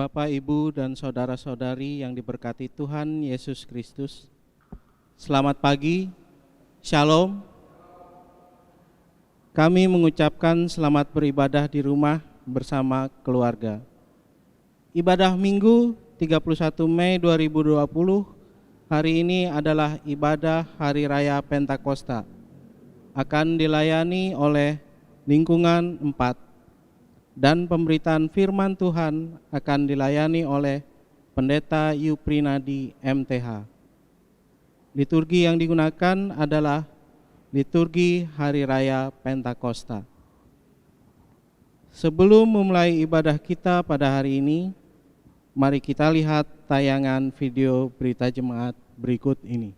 Bapak, Ibu, dan saudara-saudari yang diberkati Tuhan Yesus Kristus. Selamat pagi, Shalom. Kami mengucapkan selamat beribadah di rumah bersama keluarga. Ibadah Minggu 31 Mei 2020 hari ini adalah ibadah Hari Raya Pentakosta. Akan dilayani oleh lingkungan 4. Dan pemberitaan firman Tuhan akan dilayani oleh Pendeta Yuprinadi MTH. Liturgi yang digunakan adalah liturgi Hari Raya Pentakosta. Sebelum memulai ibadah kita pada hari ini, mari kita lihat tayangan video berita jemaat berikut ini.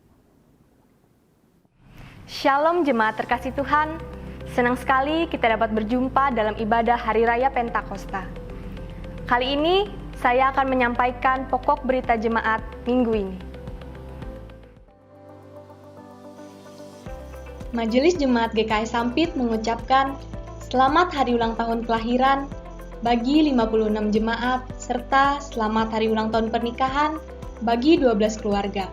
Shalom jemaat terkasih Tuhan. Senang sekali kita dapat berjumpa dalam ibadah Hari Raya Pentakosta. Kali ini saya akan menyampaikan pokok berita jemaat minggu ini. Majelis Jemaat GKI Sampit mengucapkan selamat hari ulang tahun kelahiran bagi 56 jemaat serta selamat hari ulang tahun pernikahan bagi 12 keluarga.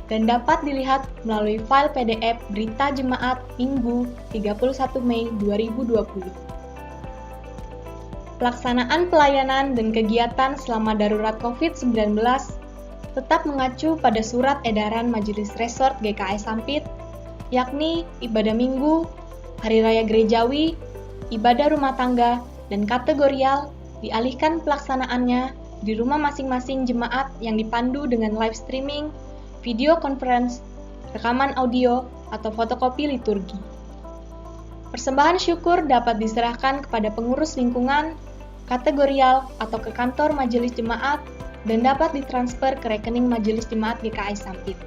Dan dapat dilihat melalui file PDF Berita Jemaat Minggu 31 Mei 2020. Pelaksanaan pelayanan dan kegiatan selama darurat COVID-19 tetap mengacu pada surat edaran Majelis Resort GKI Sampit, yakni ibadah minggu, hari raya gerejawi, ibadah rumah tangga, dan kategorial dialihkan pelaksanaannya di rumah masing-masing jemaat yang dipandu dengan live streaming, video conference, rekaman audio, atau fotokopi liturgi. Persembahan syukur dapat diserahkan kepada pengurus lingkungan, kategorial, atau ke kantor majelis jemaat dan dapat ditransfer ke rekening majelis jemaat GKI Sampit.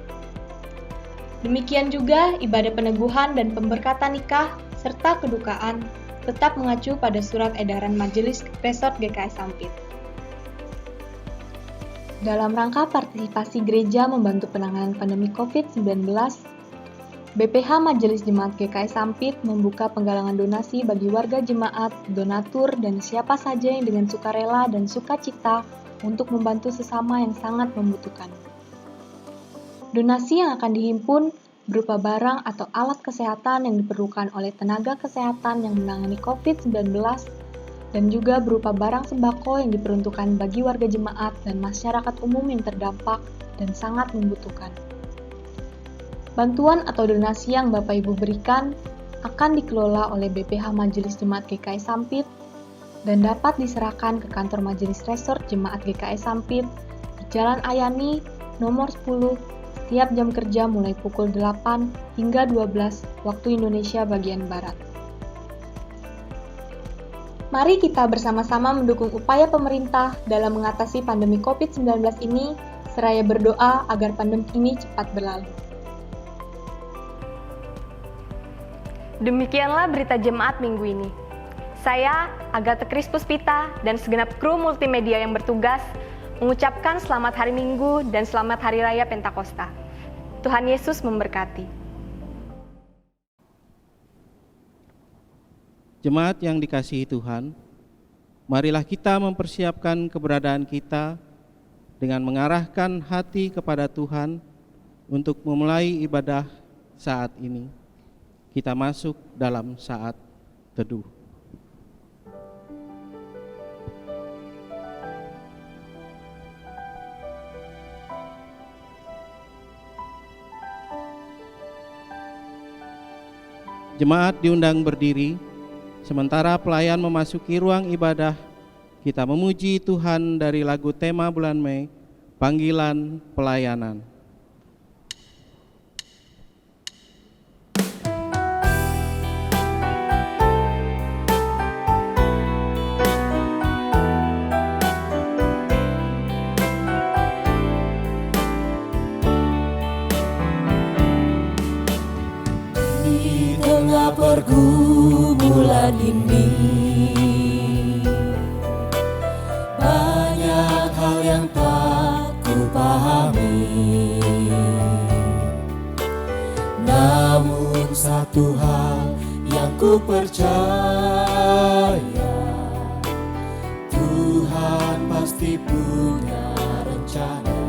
Demikian juga ibadah peneguhan dan pemberkatan nikah serta kedukaan tetap mengacu pada surat edaran Majelis Resort GKI Sampit. Dalam rangka partisipasi gereja membantu penanganan pandemi COVID-19, BPH Majelis Jemaat GKI Sampit membuka penggalangan donasi bagi warga jemaat, donatur, dan siapa saja yang dengan sukarela dan sukacita untuk membantu sesama yang sangat membutuhkan. Donasi yang akan dihimpun berupa barang atau alat kesehatan yang diperlukan oleh tenaga kesehatan yang menangani COVID-19, dan juga berupa barang sembako yang diperuntukkan bagi warga jemaat dan masyarakat umum yang terdampak dan sangat membutuhkan. Bantuan atau donasi yang Bapak Ibu berikan akan dikelola oleh BPH Majelis Jemaat GKI Sampit dan dapat diserahkan ke kantor Majelis Resort Jemaat GKI Sampit di Jalan Ayani, nomor 10, setiap jam kerja mulai pukul 8 hingga 12 waktu Indonesia bagian Barat. Mari kita bersama-sama mendukung upaya pemerintah dalam mengatasi pandemi COVID-19 ini, seraya berdoa agar pandemi ini cepat berlalu. Demikianlah berita jemaat minggu ini. Saya, Agatha Krispuspita, dan segenap kru multimedia yang bertugas mengucapkan selamat hari Minggu dan selamat Hari Raya Pentakosta. Tuhan Yesus memberkati. Jemaat yang dikasihi Tuhan, marilah kita mempersiapkan keberadaan kita dengan mengarahkan hati kepada Tuhan untuk memulai ibadah saat ini. Kita masuk dalam saat teduh. Jemaat diundang berdiri. Sementara pelayan memasuki ruang ibadah, kita memuji Tuhan dari lagu tema bulan Mei, Panggilan Pelayanan. Di tengah pergumulan ini, banyak hal yang tak kupahami. Namun satu hal yang ku percaya, Tuhan pasti pasti punya rencana.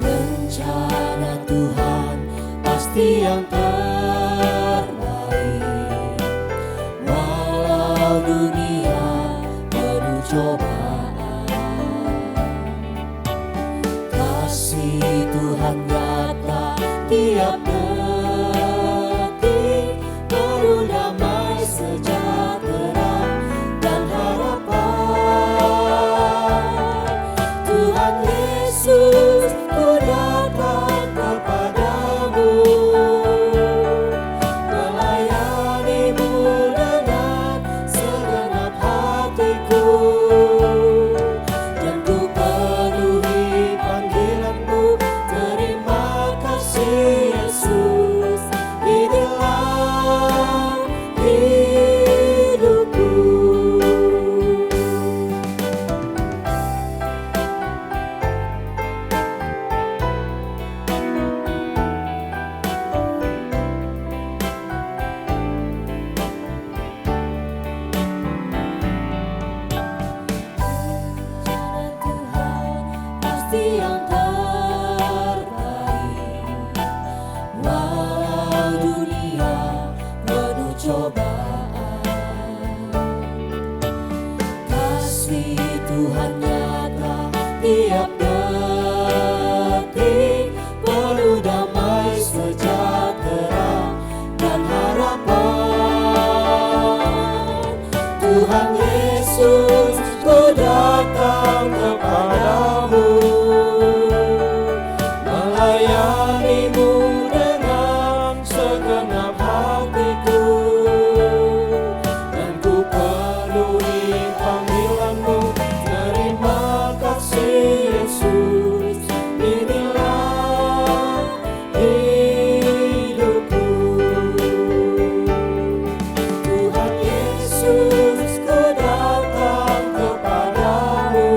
Rencana Tuhan pasti yang terbaik. Walau dunia penuh cobaan, kasih Tuhan nyata tiap detik, penuh damai sejahtera dan harapan. Tuhan Yesus, ku datang kepadamu, melayanimu dengan segenap hatiku, dan ku penuhi panggilanmu. Terima kasih Yesus, inilah hidupku. Rencana Tuhan pasti yang terbaik. Walau dunia penuh cobaan, kasih Tuhan nyata tiap detik, penuh damai sejahtera dan harapan. Tuhan Yesus, ku datang kepadamu, melayanimu dengan segenap hatiku, dan ku penuhi panggilanmu. Terima kasih Yesus, inilah hidupku. Tuhan Yesus, ku datang kepadamu,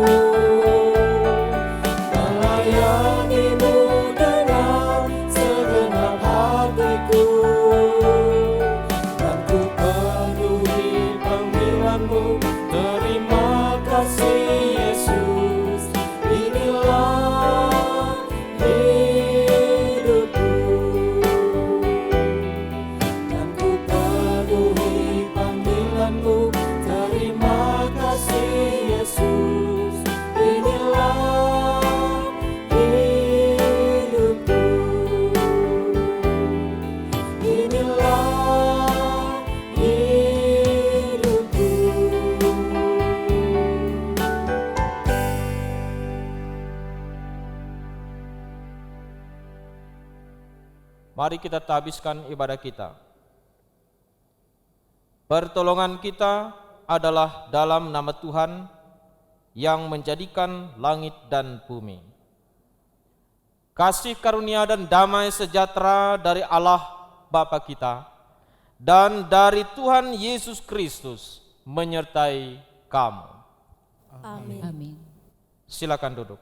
melayanimu dengan segenap hatiku, dan ku penuhi panggilanmu. Terima kasih Yesus, inilah hidupku, dan ku penuhi panggilanmu. Terima kasih Yesus, inilah hidupku, inilah hidupku. Mari kita habiskan ibadah kita. Pertolongan kita adalah dalam nama Tuhan yang menjadikan langit dan bumi. Kasih karunia dan damai sejahtera dari Allah Bapa kita dan dari Tuhan Yesus Kristus menyertai kamu. Amin. Silakan duduk.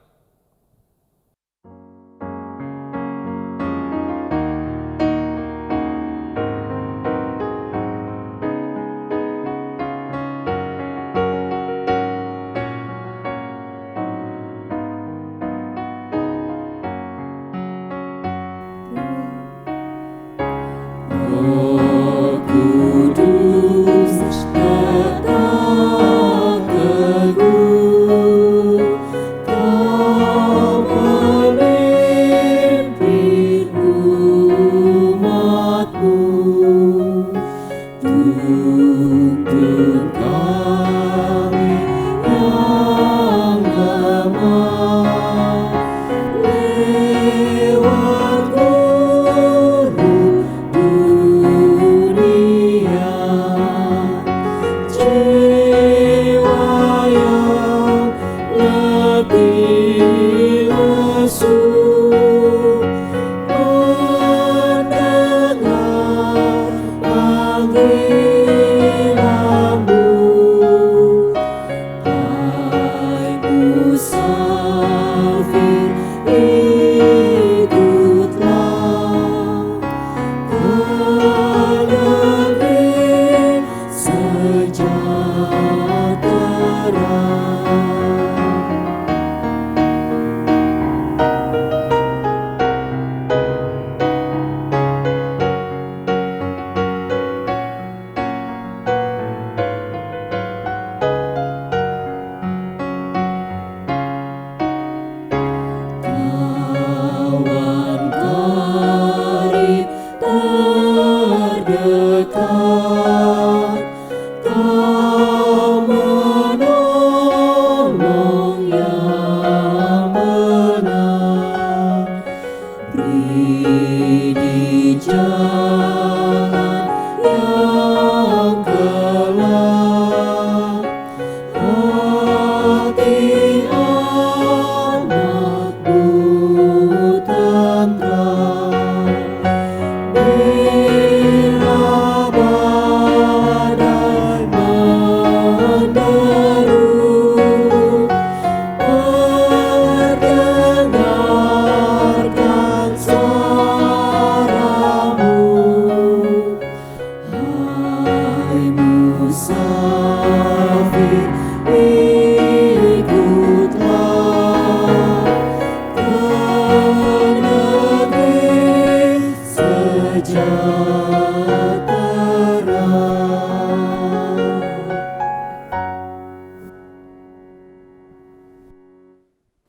Roh Kudus datang teguh,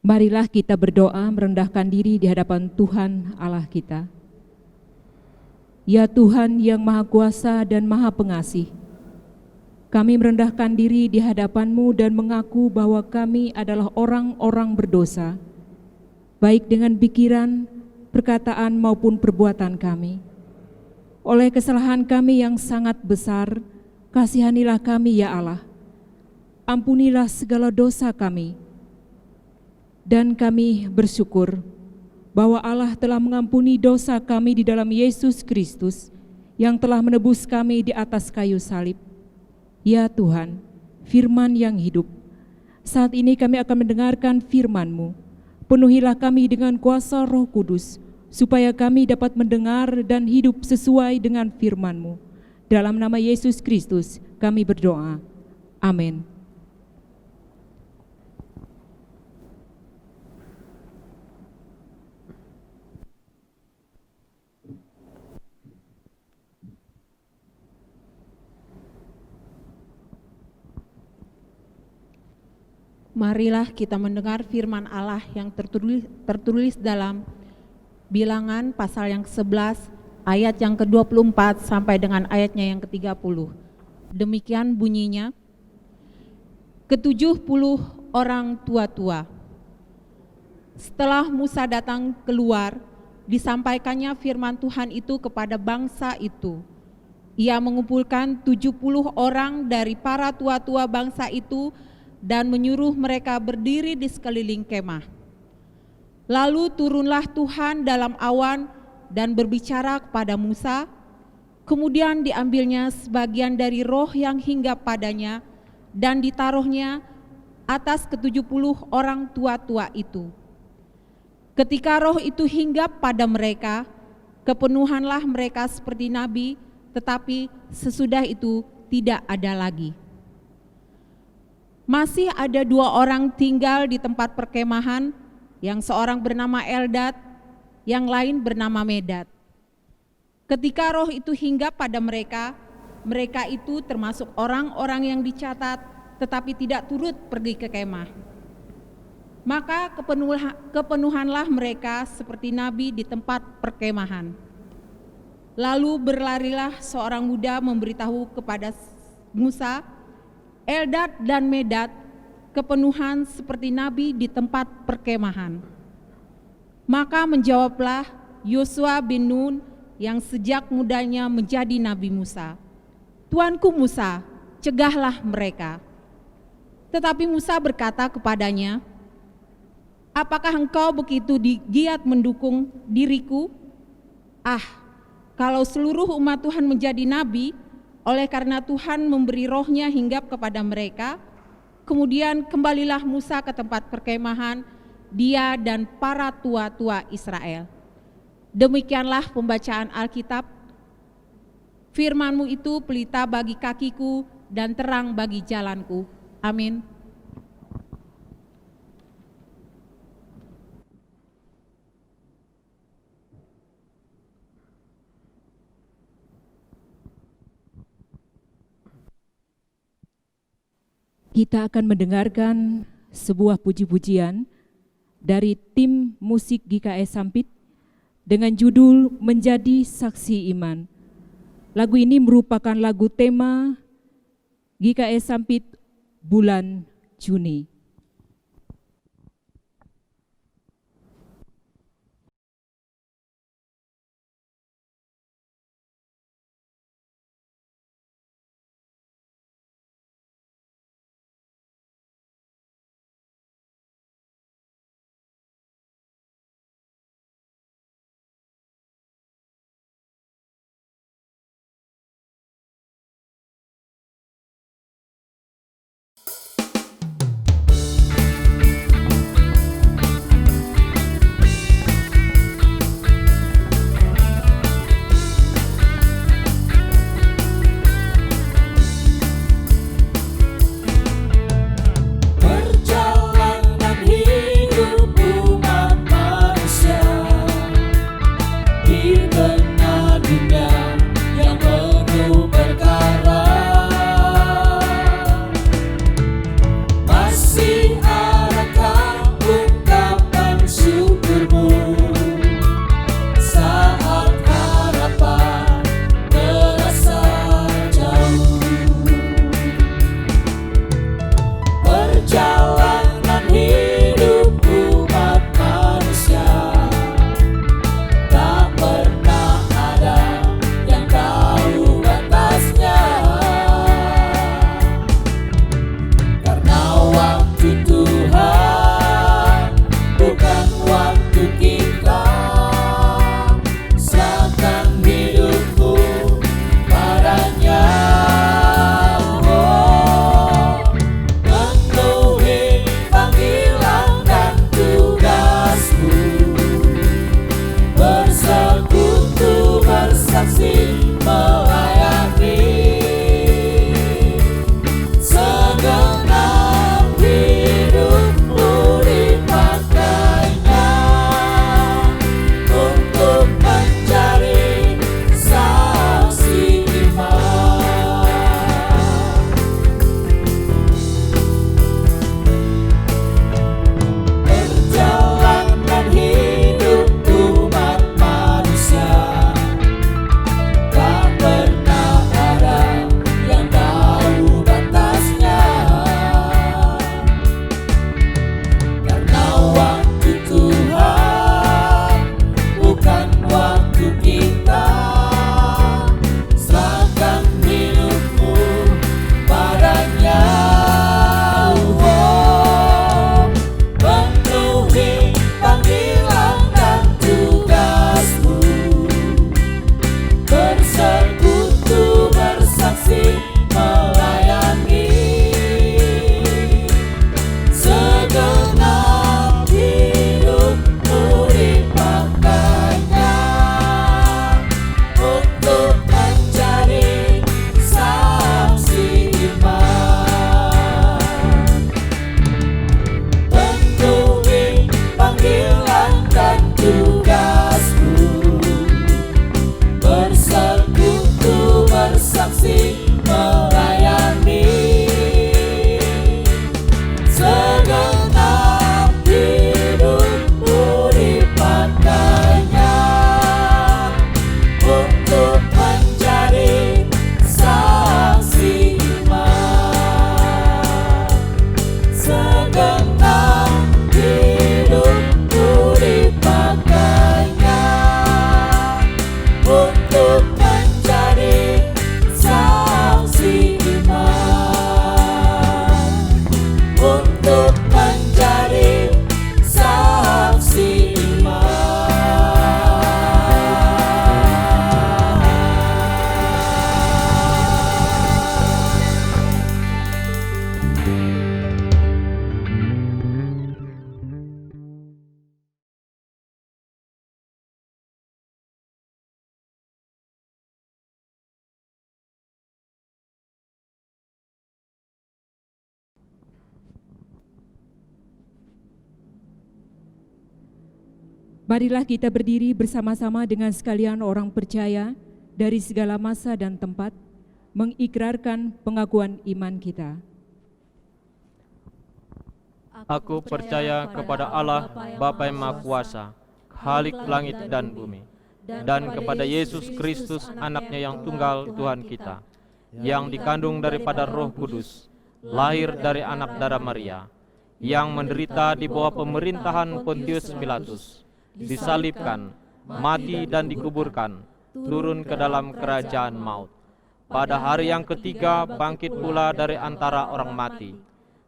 Marilah kita berdoa merendahkan diri di hadapan Tuhan Allah kita. Ya Tuhan yang Maha Kuasa dan Maha Pengasih, kami merendahkan diri di hadapan-Mu dan mengaku bahwa kami adalah orang-orang berdosa, baik dengan pikiran, perkataan maupun perbuatan kami. Oleh kesalahan kami yang sangat besar, kasihanilah kami ya Allah. Ampunilah segala dosa kami. Dan kami bersyukur bahwa Allah telah mengampuni dosa kami di dalam Yesus Kristus yang telah menebus kami di atas kayu salib. Ya Tuhan, firman yang hidup, saat ini kami akan mendengarkan firman-Mu. Penuhilah kami dengan kuasa Roh Kudus, supaya kami dapat mendengar dan hidup sesuai dengan firman-Mu. Dalam nama Yesus Kristus kami berdoa. Amin. Marilah kita mendengar firman Allah yang tertulis dalam Bilangan pasal yang ke-11 ayat yang ke-24 sampai dengan ayatnya yang ke-30. Demikian bunyinya, ke-70 orang tua-tua. Setelah Musa datang keluar, disampaikannya firman Tuhan itu kepada bangsa itu. Ia mengumpulkan 70 orang dari para tua-tua bangsa itu dan menyuruh mereka berdiri di sekeliling kemah. Lalu turunlah Tuhan dalam awan dan berbicara kepada Musa. Kemudian diambilnya sebagian dari roh yang hinggap padanya dan ditaruhnya atas ke-70 orang tua-tua itu. Ketika roh itu hinggap pada mereka, kepenuhanlah mereka seperti nabi, tetapi sesudah itu tidak ada lagi. Masih ada 2 orang tinggal di tempat perkemahan, yang seorang bernama Eldad, yang lain bernama Medad. Ketika roh itu hinggap pada mereka, mereka itu termasuk orang-orang yang dicatat, tetapi tidak turut pergi ke kemah. Maka kepenuhanlah mereka seperti nabi di tempat perkemahan. Lalu berlarilah seorang muda memberitahu kepada Musa, Eldad dan Medad kepenuhan seperti nabi di tempat perkemahan. Maka menjawablah Yosua bin Nun yang sejak mudanya menjadi nabi Musa, "Tuanku Musa, cegahlah mereka." Tetapi Musa berkata kepadanya, "Apakah engkau begitu giat mendukung diriku? Kalau seluruh umat Tuhan menjadi nabi, oleh karena Tuhan memberi rohnya hinggap kepada mereka." Kemudian kembalilah Musa ke tempat perkemahan, dia dan para tua-tua Israel. Demikianlah pembacaan Alkitab. Firman-Mu itu pelita bagi kakiku dan terang bagi jalanku. Amin. Kita akan mendengarkan sebuah puji-pujian dari tim musik GKS Sampit dengan judul Menjadi Saksi Iman. Lagu ini merupakan lagu tema GKS Sampit bulan Juni. waktu Tuhan, bukan waktu kita. Serahkan hidupmu padanya. Penuhi panggilan dan tugasmu, bersekutu bersaksi melayani. Segenap hidupmu dipakainya untuk menjadi saksi iman. Penuhi panggilan dan tugasmu, bersekutu bersaksi melayani. Segenap hidupmu dipakainya untuk menjadi saksi iman. Segenap hidupmu dipakainya untuk menjadi saksi iman. Untuk menjadi saksi Marilah kita berdiri bersama-sama dengan sekalian orang percaya dari segala masa dan tempat, mengikrarkan pengakuan iman kita. Aku percaya kepada Allah, Bapa yang Maha Kuasa, Khalik langit dan bumi, dan kepada Yesus Kristus, anaknya yang tunggal Tuhan kita, yang dikandung daripada Roh Kudus, lahir dari anak darah Maria, yang menderita di bawah pemerintahan Pontius Pilatus, disalibkan, mati dan dikuburkan, turun ke dalam kerajaan maut. Pada hari yang ketiga bangkit pula dari antara orang mati,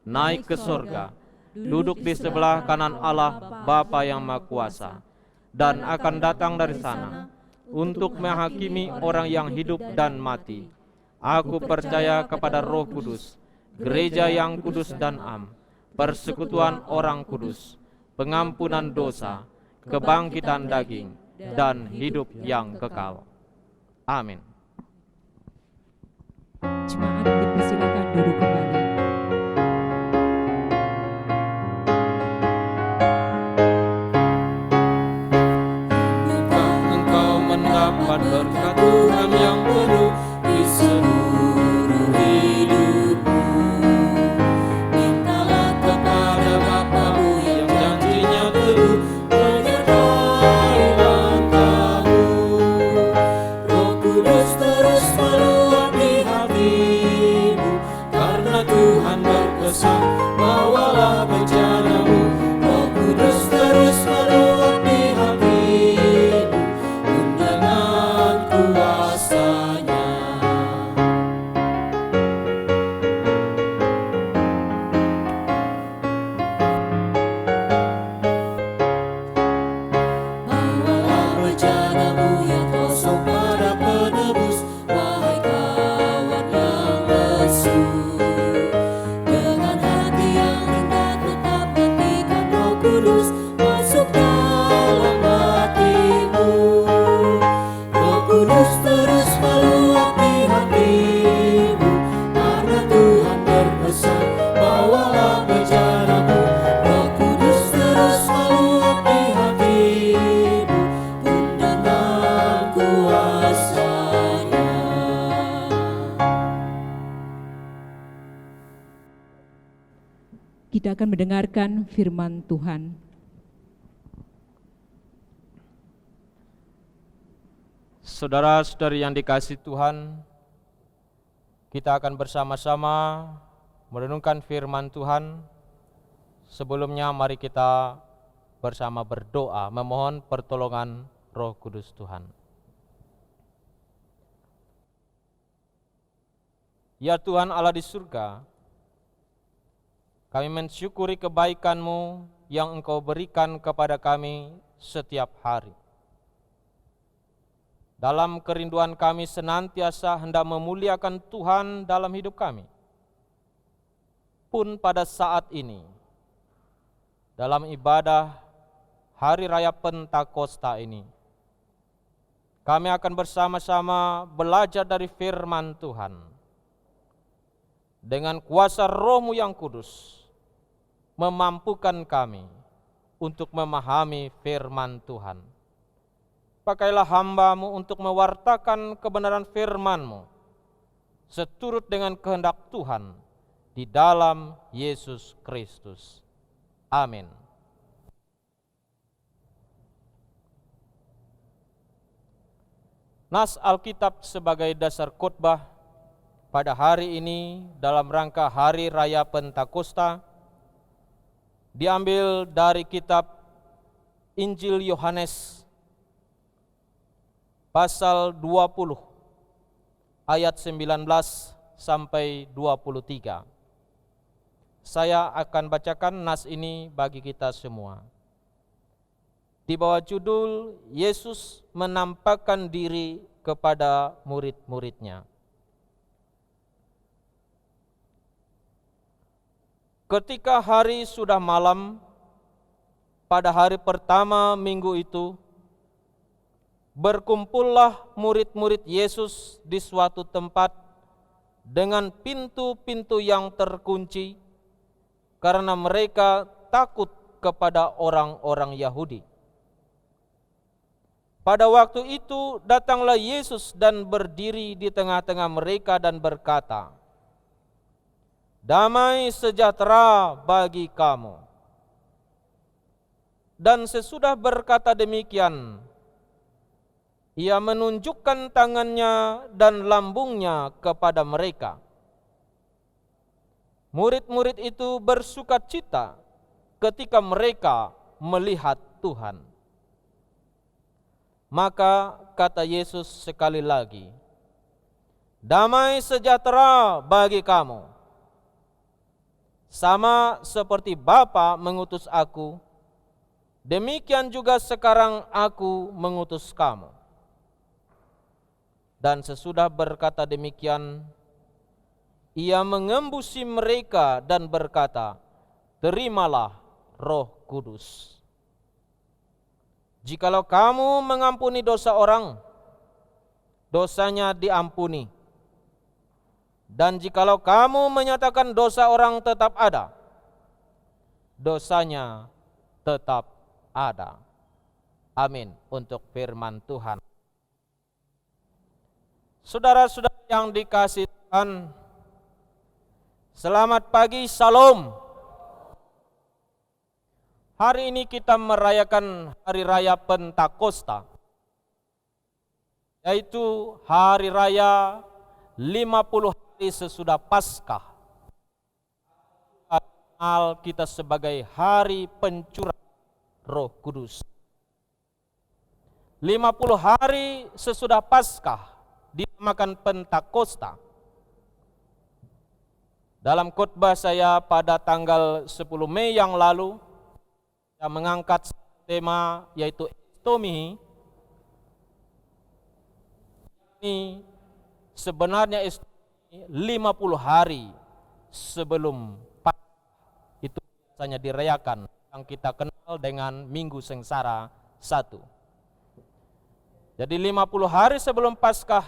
naik ke surga, duduk di sebelah kanan Allah Bapa yang Maha Kuasa, dan akan datang dari sana untuk menghakimi orang yang hidup dan mati. Aku percaya kepada Roh Kudus, gereja yang kudus dan am, persekutuan orang kudus, pengampunan dosa, kebangkitan daging, dan hidup yang kekal. Amin. Jemaat dipersilakan duduk kembali. Engkau mendapat berkat Tuhan yang penuh di seluruh hidupmu. Mintalah kepada Bapamu yang janjinya teguh, menyertai langkahmu. Roh Kudus terus meluapi hatimu, karena Tuhan berpesan, bawalah bejanamu. Roh Kudus terus meluapi hatimu, dengan kuasanya. Bawalah bejanamu yang kosong pada penebus, wahai kawan yang lesu. Dengan hati yang rendah tetap nantikan Roh Kudus masuk dalam hatimu. Roh Kudus terus meluapi hatimu, karena Tuhan berpesan, bawalah bejanamu. Roh Kudus terus meluapi hatimu, pun dengan kuasanya. Kita akan mendengarkan firman Tuhan. Saudara-saudari yang dikasihi Tuhan, kita akan bersama-sama merenungkan firman Tuhan. Sebelumnya mari kita bersama berdoa memohon pertolongan Roh Kudus Tuhan. Ya Tuhan Allah di surga, kami mensyukuri kebaikan-Mu yang Engkau berikan kepada kami setiap hari. Dalam kerinduan kami senantiasa hendak memuliakan Tuhan dalam hidup kami. Pun pada saat ini, dalam ibadah Hari Raya Pentakosta ini, kami akan bersama-sama belajar dari firman Tuhan. Dengan kuasa Roh-Mu yang kudus, memampukan kami untuk memahami firman Tuhan. Pakailah hamba-Mu untuk mewartakan kebenaran firman-Mu, seturut dengan kehendak Tuhan, di dalam Yesus Kristus. Amin. Nas Alkitab sebagai dasar khotbah pada hari ini dalam rangka Hari Raya Pentakosta diambil dari kitab Injil Yohanes pasal 20 ayat 19 sampai 23. Saya akan bacakan nas ini bagi kita semua. Di bawah judul Yesus menampakkan diri kepada murid-muridnya. Ketika hari sudah malam, pada hari pertama minggu itu, berkumpullah murid-murid Yesus di suatu tempat dengan pintu-pintu yang terkunci, karena mereka takut kepada orang-orang Yahudi. Pada waktu itu datanglah Yesus dan berdiri di tengah-tengah mereka dan berkata, "Damai sejahtera bagi kamu." Dan sesudah berkata demikian, Ia menunjukkan tangannya dan lambungnya kepada mereka. Murid-murid itu bersukacita ketika mereka melihat Tuhan. Maka kata Yesus sekali lagi, "Damai sejahtera bagi kamu. Sama seperti Bapa mengutus aku, demikian juga sekarang aku mengutus kamu." Dan sesudah berkata demikian, Ia mengembusi mereka dan berkata, "Terimalah Roh Kudus. Jikalau kamu mengampuni dosa orang, dosanya diampuni. Dan jikalau kamu menyatakan dosa orang tetap ada, dosanya tetap ada." Amin untuk firman Tuhan. Saudara-saudara yang dikasihi Tuhan, selamat pagi, Salam. Hari ini kita merayakan Hari Raya Pentakosta, yaitu Hari Raya 50 hari sesudah Paskah. Kenal kita sebagai Hari Pencurahan Roh Kudus. 50 hari sesudah Paskah dinamakan Pentakosta. Dalam khotbah saya pada tanggal 10 Mei yang lalu, saya mengangkat tema yaitu Estomihi. Ini sebenarnya 50 hari sebelum Paskah itu biasanya dirayakan, yang kita kenal dengan Minggu Sengsara 1. Jadi 50 hari sebelum Paskah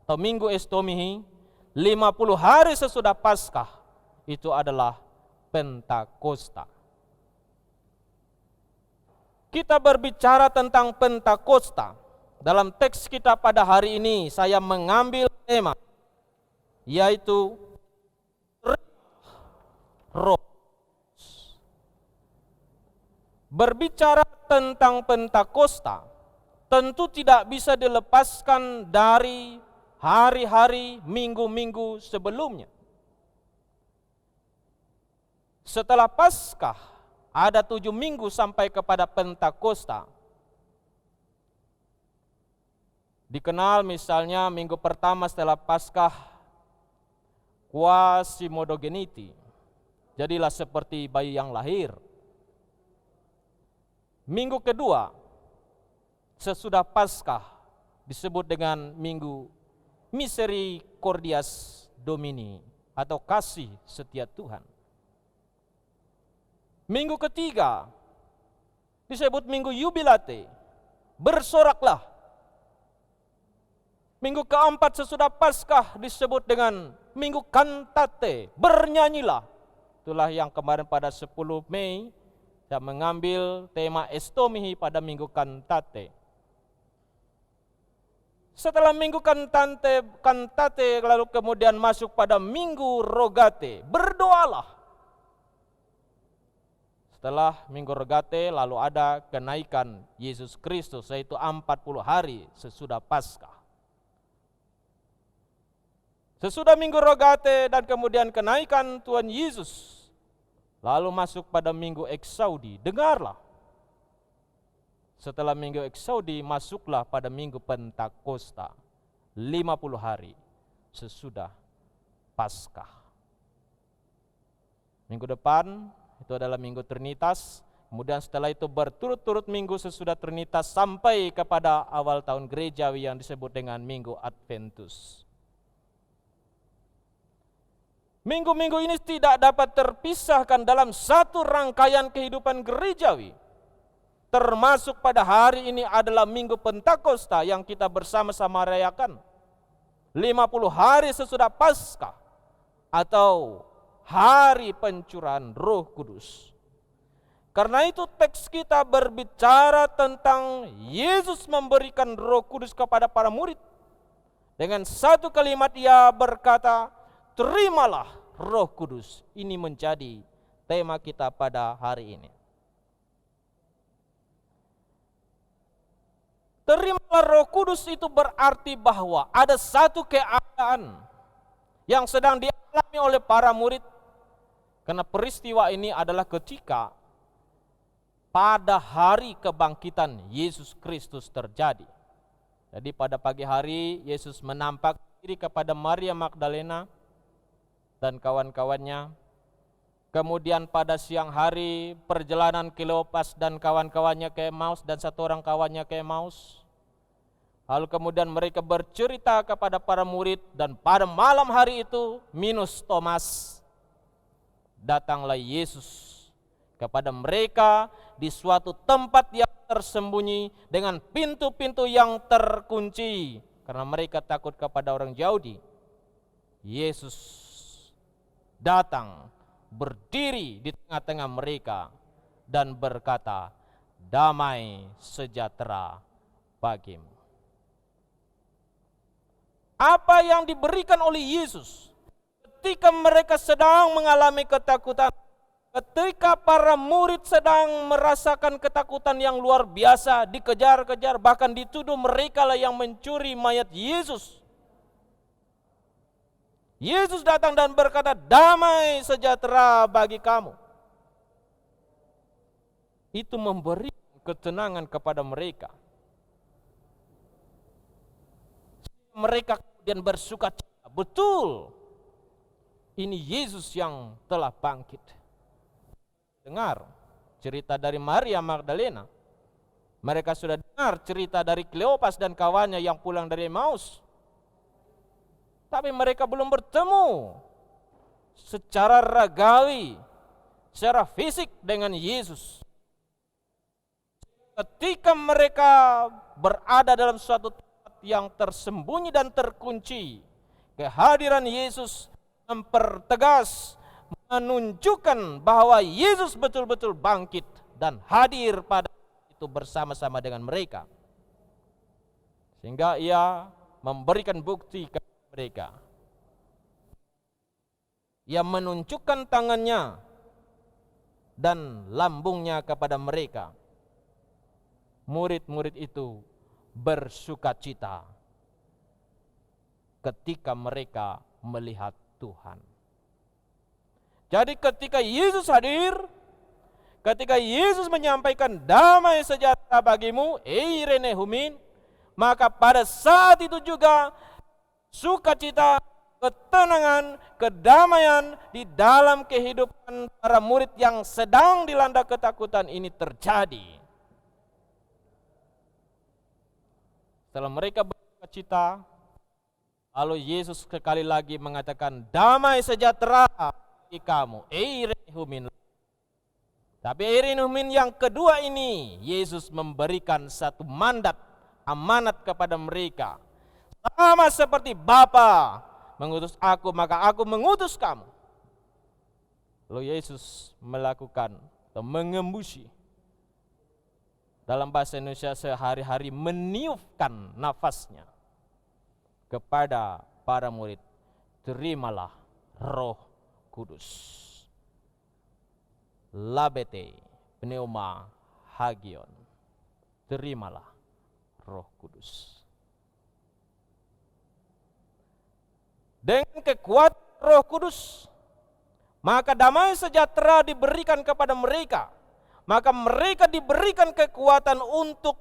atau Minggu Estomihi, 50 hari sesudah Paskah itu adalah Pentakosta. Kita berbicara tentang Pentakosta. Dalam teks kita pada hari ini saya mengambil tema yaitu Roh. Berbicara tentang Pentakosta tentu tidak bisa dilepaskan dari hari-hari, minggu-minggu sebelumnya. Setelah Paskah ada 7 minggu sampai kepada Pentakosta. Dikenal misalnya minggu pertama setelah Paskah, Quasimodogeniti, jadilah seperti bayi yang lahir. Minggu kedua sesudah Paskah disebut dengan minggu Misericordias Domini atau kasih setia Tuhan. Minggu ketiga disebut minggu Jubilate, bersoraklah. Minggu keempat sesudah Paskah disebut dengan minggu Cantate, bernyanyilah. Itulah yang kemarin pada 10 Mei saya mengambil tema Estomihi pada minggu Cantate. Setelah minggu Cantate lalu kemudian masuk pada minggu Rogate, berdoalah. Setelah minggu Rogate lalu ada kenaikan Yesus Kristus, yaitu 40 hari sesudah Paskah. Sesudah minggu Rogate dan kemudian kenaikan Tuhan Yesus, lalu masuk pada minggu Eksaudi, dengarlah. Setelah minggu Eksaudi masuklah pada minggu Pentakosta, 50 hari sesudah Paskah. Minggu depan itu adalah minggu Trinitas, kemudian setelah itu berturut-turut minggu sesudah Trinitas sampai kepada awal tahun gerejawi yang disebut dengan minggu Adventus. Minggu-minggu ini tidak dapat terpisahkan dalam satu rangkaian kehidupan gerejawi. Termasuk pada hari ini adalah minggu Pentakosta yang kita bersama-sama rayakan. 50 hari sesudah Paskah atau hari pencurahan Roh Kudus. Karena itu teks kita berbicara tentang Yesus memberikan Roh Kudus kepada para murid. Dengan satu kalimat ia berkata, terimalah Roh Kudus. Ini menjadi tema kita pada hari ini. Terimalah Roh Kudus itu berarti bahwa ada satu keadaan yang sedang dialami oleh para murid. Karena peristiwa ini adalah ketika pada hari kebangkitan Yesus Kristus terjadi. Jadi pada pagi hari Yesus menampak diri kepada Maria Magdalena dan kawan-kawannya. Kemudian pada siang hari perjalanan Kleopas dan kawan-kawannya ke Emmaus dan satu orang kawannya ke Emmaus. Lalu kemudian mereka bercerita kepada para murid dan pada malam hari itu minus Thomas datanglah Yesus kepada mereka di suatu tempat yang tersembunyi dengan pintu-pintu yang terkunci karena mereka takut kepada orang Yahudi. Yesus datang berdiri di tengah-tengah mereka dan berkata, damai sejahtera bagimu. Apa yang diberikan oleh Yesus ketika mereka sedang mengalami ketakutan, ketika para murid sedang merasakan ketakutan yang luar biasa, dikejar-kejar, bahkan dituduh mereka lah yang mencuri mayat Yesus. Yesus datang dan berkata, damai sejahtera bagi kamu. Itu memberi ketenangan kepada mereka. Mereka kemudian bersukacita, betul, ini Yesus yang telah bangkit. Dengar cerita dari Maria Magdalena. Mereka sudah dengar cerita dari Kleopas dan kawannya yang pulang dari Emmaus. Tapi mereka belum bertemu secara ragawi, secara fisik dengan Yesus. Ketika mereka berada dalam suatu tempat yang tersembunyi dan terkunci, kehadiran Yesus mempertegas, menunjukkan bahwa Yesus betul-betul bangkit dan hadir pada itu bersama-sama dengan mereka. Sehingga ia memberikan bukti kepada mereka. Ia menunjukkan tangannya dan lambungnya kepada mereka. Murid-murid itu bersukacita ketika mereka melihat Tuhan. Jadi ketika Yesus hadir, ketika Yesus menyampaikan damai sejahtera bagimu, eirene humin, maka pada saat itu juga sukacita, ketenangan, kedamaian di dalam kehidupan para murid yang sedang dilanda ketakutan ini terjadi. Setelah mereka bersukacita, lalu Yesus sekali lagi mengatakan, damai sejahtera bagi kamu, eirene humin. Tapi eirene humin yang kedua ini, Yesus memberikan satu mandat, amanat kepada mereka. Sama seperti Bapa mengutus aku, maka aku mengutus kamu. Lalu Yesus melakukan atau mengembusi, dalam bahasa Indonesia sehari-hari, meniupkan nafasnya kepada para murid. Terimalah Roh Kudus. Labete pneuma hagion. Terimalah Roh Kudus. Dengan kekuatan Roh Kudus, maka damai sejahtera diberikan kepada mereka. Maka mereka diberikan kekuatan untuk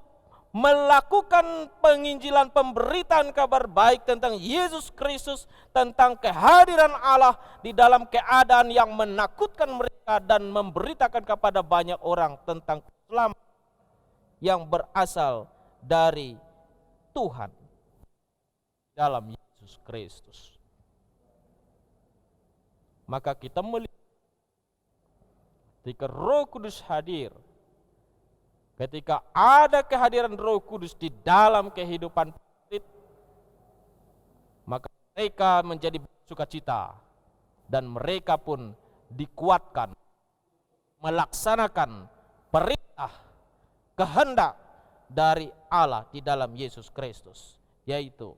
melakukan penginjilan, pemberitaan kabar baik tentang Yesus Kristus, tentang kehadiran Allah di dalam keadaan yang menakutkan mereka, dan memberitakan kepada banyak orang tentang keselamatan yang berasal dari Tuhan dalam Yesus Kristus. Maka kita melihat ketika Roh Kudus hadir, ketika ada kehadiran Roh Kudus di dalam kehidupan murid, maka mereka menjadi bersukacita dan mereka pun dikuatkan melaksanakan perintah, kehendak dari Allah di dalam Yesus Kristus, yaitu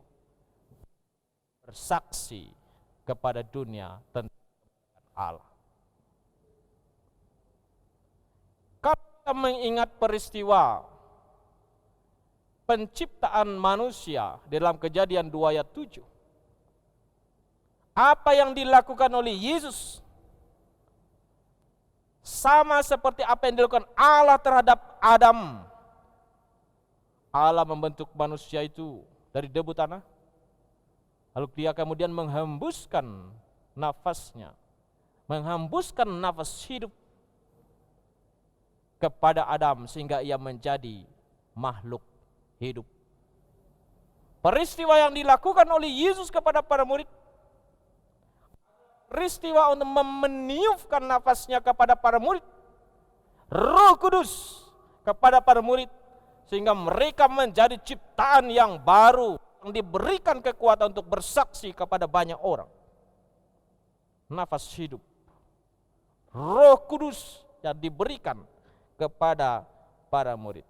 bersaksi kepada dunia tentang Allah. Kalau kita mengingat peristiwa penciptaan manusia dalam Kejadian 2 ayat 7, apa yang dilakukan oleh Yesus sama seperti apa yang dilakukan Allah terhadap Adam. Allah membentuk manusia itu dari debu tanah, lalu dia kemudian menghembuskan nafasnya, menghembuskan nafas hidup kepada Adam sehingga ia menjadi makhluk hidup. Peristiwa yang dilakukan oleh Yesus kepada para murid, peristiwa untuk meniupkan nafasnya kepada para murid, Roh Kudus kepada para murid, sehingga mereka menjadi ciptaan yang baru, yang diberikan kekuatan untuk bersaksi kepada banyak orang. Nafas hidup, Roh Kudus yang diberikan kepada para murid.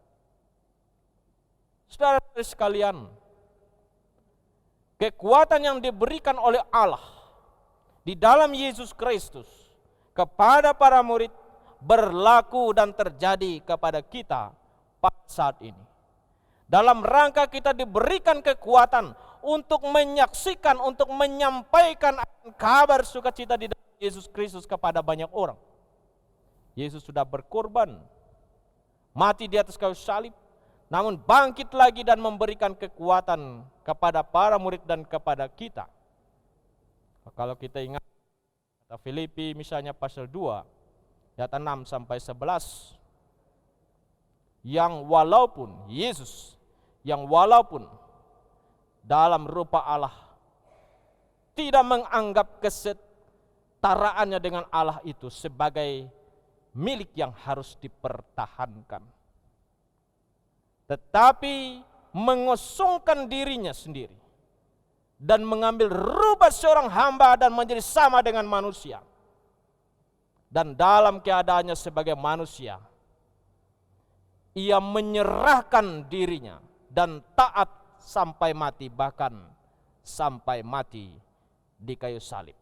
Saudara-saudara sekalian, kekuatan yang diberikan oleh Allah di dalam Yesus Kristus kepada para murid berlaku dan terjadi kepada kita pada saat ini. Dalam rangka kita diberikan kekuatan untuk menyaksikan, untuk menyampaikan kabar sukacita di dalam Yesus Kristus kepada banyak orang. Yesus sudah berkorban, mati di atas kayu salib, namun bangkit lagi dan memberikan kekuatan kepada para murid dan kepada kita. Kalau kita ingat kata Filipi misalnya pasal 2 ayat 6 sampai 11, yang walaupun Yesus, yang walaupun dalam rupa Allah tidak menganggap kesetaraannya dengan Allah itu sebagai milik yang harus dipertahankan, tetapi mengosongkan dirinya sendiri dan mengambil rupa seorang hamba dan menjadi sama dengan manusia. Dan dalam keadaannya sebagai manusia, ia menyerahkan dirinya dan taat sampai mati, bahkan sampai mati di kayu salib.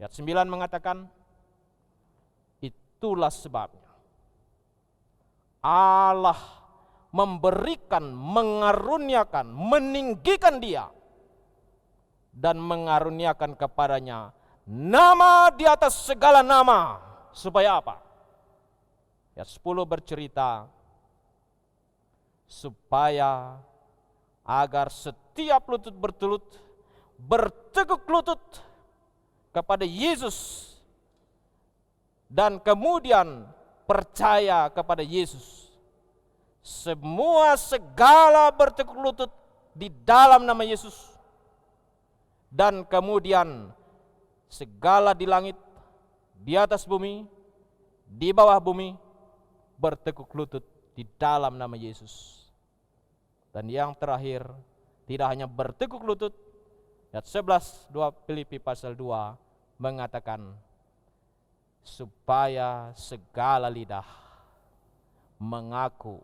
Ayat 9 mengatakan, itulah sebabnya Allah memberikan, mengaruniakan, meninggikan dia dan mengaruniakan kepadanya nama di atas segala nama, supaya apa? Ayat 10 bercerita, supaya agar setiap lutut bertekuk lutut kepada Yesus dan kemudian percaya kepada Yesus. Segala bertekuk lutut di dalam nama Yesus, dan kemudian segala di langit, di atas bumi, di bawah bumi bertekuk lutut di dalam nama Yesus. Dan yang terakhir, tidak hanya bertekuk lutut, ayat 11 Filipi pasal 2 mengatakan, supaya segala lidah mengaku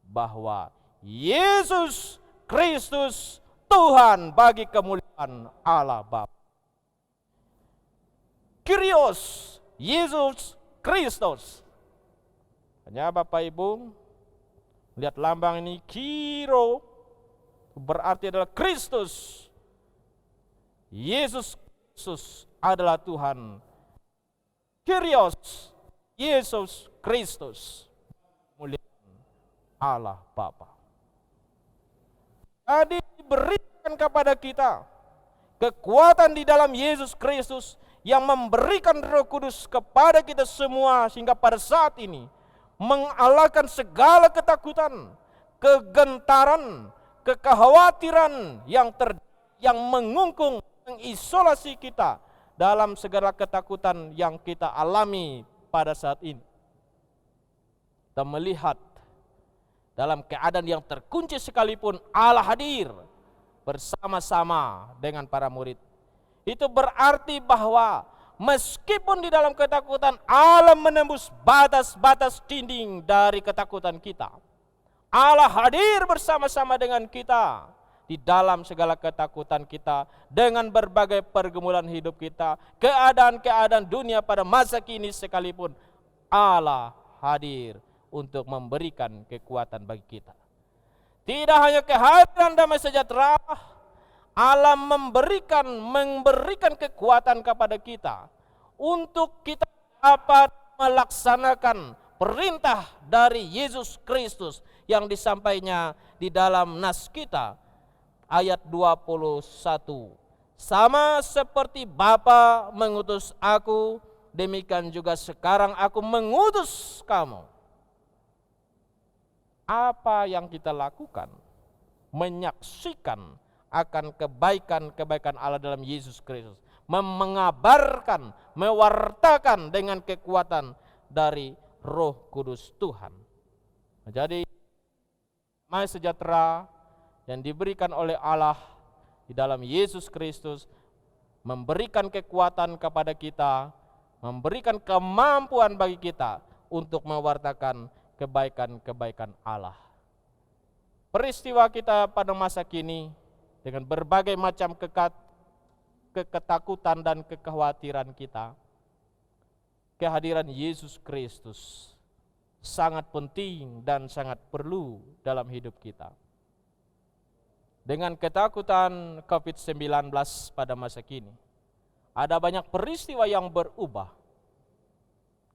bahwa Yesus Kristus Tuhan bagi kemuliaan Allah Bapa. Kyrios, Yesus Kristus. Hanya Bapak Ibu lihat lambang ini, Kiro berarti adalah Kristus. Yesus Kristus adalah Tuhan. Kyrios, Yesus Kristus, kemuliaan Allah Bapa. Jadi diberikan kepada kita kekuatan di dalam Yesus Kristus yang memberikan Roh Kudus kepada kita semua, sehingga pada saat ini mengalahkan segala ketakutan, kegentaran, kekhawatiran yang mengungkung, mengisolasi kita dalam segala ketakutan yang kita alami pada saat ini. Kita melihat dalam keadaan yang terkunci sekalipun Allah hadir bersama-sama dengan para murid. Itu berarti bahwa meskipun di dalam ketakutan, Allah menembus batas-batas dinding dari ketakutan kita. Allah hadir bersama-sama dengan kita di dalam segala ketakutan kita, dengan berbagai pergumulan hidup kita, keadaan-keadaan dunia pada masa kini sekalipun, Allah hadir untuk memberikan kekuatan bagi kita. Tidak hanya kehadiran damai sejahtera, Allah memberikan kekuatan kepada kita untuk kita dapat melaksanakan perintah dari Yesus Kristus yang disampaikannya di dalam nas kita. Ayat 21, sama seperti Bapa mengutus aku, demikian juga sekarang aku mengutus kamu. Apa yang kita lakukan? Menyaksikan akan kebaikan-kebaikan Allah dalam Yesus Kristus, mengabarkan, mewartakan dengan kekuatan dari Roh Kudus Tuhan. Jadi damai sejahtera yang diberikan oleh Allah di dalam Yesus Kristus memberikan kekuatan kepada kita, memberikan kemampuan bagi kita untuk mewartakan kebaikan-kebaikan Allah. Peristiwa kita pada masa kini dengan berbagai macam ketakutan dan kekhawatiran kita, kehadiran Yesus Kristus sangat penting dan sangat perlu dalam hidup kita. Dengan ketakutan COVID-19 pada masa kini, ada banyak peristiwa yang berubah.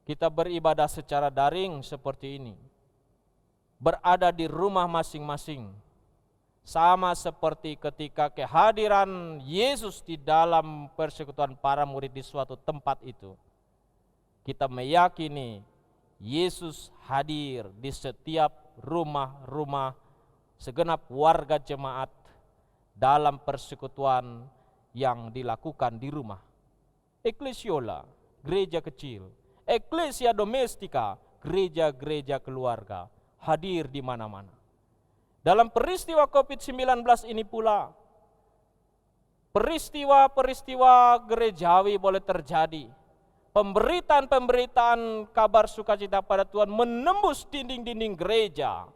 Kita beribadah secara daring seperti ini, berada di rumah masing-masing, sama seperti ketika kehadiran Yesus di dalam persekutuan para murid di suatu tempat itu. Kita meyakini Yesus hadir di setiap rumah-rumah segenap warga jemaat dalam persekutuan yang dilakukan di rumah. Eklesiola, gereja kecil. Eklesia domestika, gereja-gereja keluarga, hadir di mana-mana. Dalam peristiwa COVID-19 ini pula, peristiwa-peristiwa gerejawi boleh terjadi. Pemberitaan-pemberitaan kabar sukacita pada Tuhan menembus dinding-dinding gereja,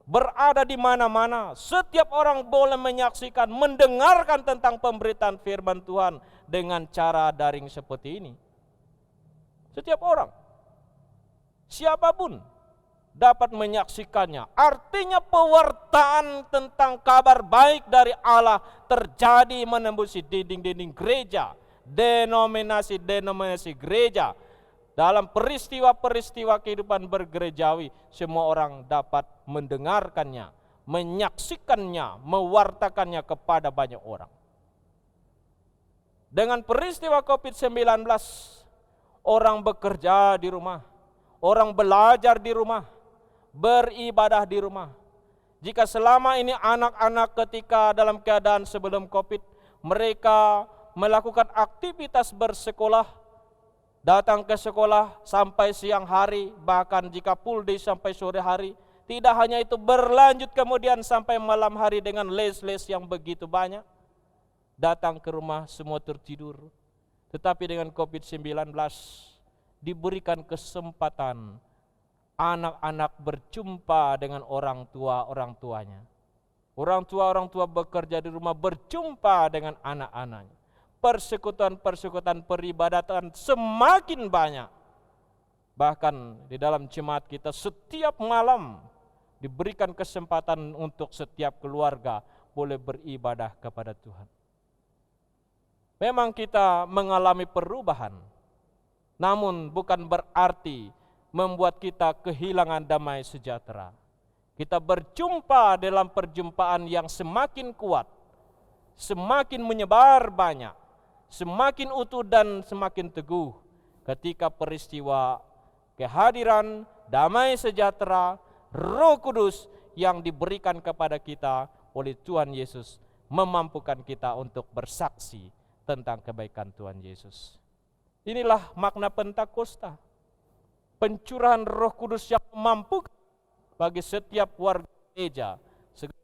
berada di mana-mana. Setiap orang boleh menyaksikan, mendengarkan tentang pemberitaan firman Tuhan dengan cara daring seperti ini. Setiap orang, siapapun dapat menyaksikannya. Artinya pewartaan tentang kabar baik dari Allah terjadi menembusi dinding-dinding gereja, denominasi-denominasi gereja, dalam peristiwa-peristiwa kehidupan bergerejawi, semua orang dapat mendengarkannya, menyaksikannya, mewartakannya kepada banyak orang. Dengan peristiwa COVID-19, orang bekerja di rumah, orang belajar di rumah, beribadah di rumah. Jika selama ini anak-anak ketika dalam keadaan sebelum COVID, mereka melakukan aktivitas bersekolah, datang ke sekolah sampai siang hari, bahkan jika full day sampai sore hari. Tidak hanya itu, berlanjut kemudian sampai malam hari dengan les-les yang begitu banyak. Datang ke rumah semua tertidur. Tetapi dengan COVID-19 diberikan kesempatan anak-anak berjumpa dengan orang tuanya. Orang tua bekerja di rumah berjumpa dengan anak-anaknya. Persekutuan-persekutuan peribadatan semakin banyak. Bahkan di dalam jemaat kita setiap malam diberikan kesempatan untuk setiap keluarga boleh beribadah kepada Tuhan. Memang kita mengalami perubahan, namun bukan berarti membuat kita kehilangan damai sejahtera. Kita berjumpa dalam perjumpaan yang semakin kuat, semakin menyebar banyak, semakin utuh dan semakin teguh ketika peristiwa kehadiran damai sejahtera Roh Kudus yang diberikan kepada kita oleh Tuhan Yesus memampukan kita untuk bersaksi tentang kebaikan Tuhan Yesus. Inilah makna Pentakosta. Pencurahan Roh Kudus yang memampukan bagi setiap warga gereja, setiap